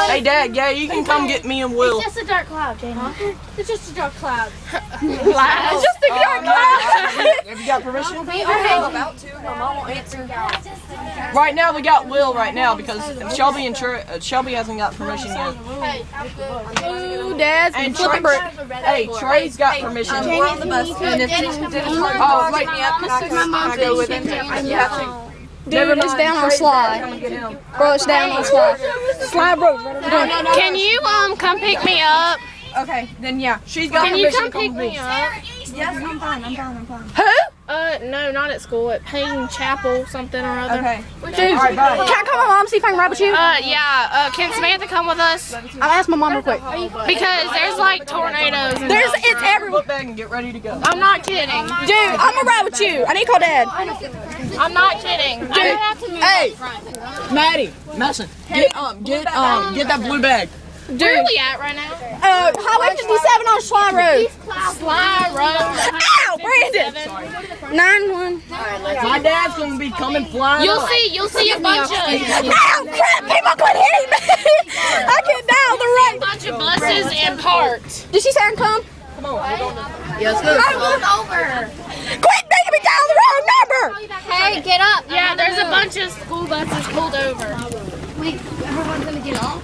Hey, Dad, yeah, you can come get me and Will. It's just a dark cloud, Jane. It's just a dark cloud. It's just a dark cloud. Have you got permission? I'm about to. My mom will answer. Right now, we got Will right now because Shelby and Shelby hasn't got permission yet. Ooh, Dad's And flipping brick. Hey, Trey's got permission. We're on the bus. And if Dennis wake me up, can I go with him? You have to. Dude, it's down on slide. Bro, it's down on slide. Slide, bro. Can you come pick me up? Okay, then yeah. She's got Can you permission. come pick me up? Yes, I'm fine. Who? No, not at school. At Payne Chapel, something or other. Okay. All Dude, right, bye. can I call my mom, see if I can ride with you? Yeah. Can Samantha come with us? I'll ask my mom real quick. Because there's like tornadoes. And It's everywhere. Look back and get ready to go. I'm not kidding. Dude, I'm gonna ride with you. I need to call Dad. I'm not kidding. Hey, Maddie, Messon, get that blue bag. Where are we at right now? Highway 57 on Slide Road. Sly Road. Ow, Brandon. 9-1. My dad's gonna be coming flying. You'll see a bunch of Ow, crap, people quit hitting me. I get down the right. buses and parked. Did she say I can come? Yes, good. I moved over. Quit making me down the wrong number. Hey, get up. Yeah, there's a bunch of school buses pulled over. Wait, everyone's gonna get off?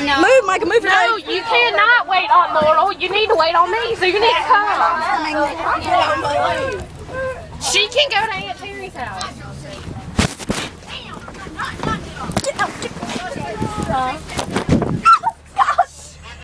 No. Move, Micah, move your No, leg. you cannot wait on Laurel. You need to wait on me, so you need to come. She can go to Aunt Terry's house. Get out.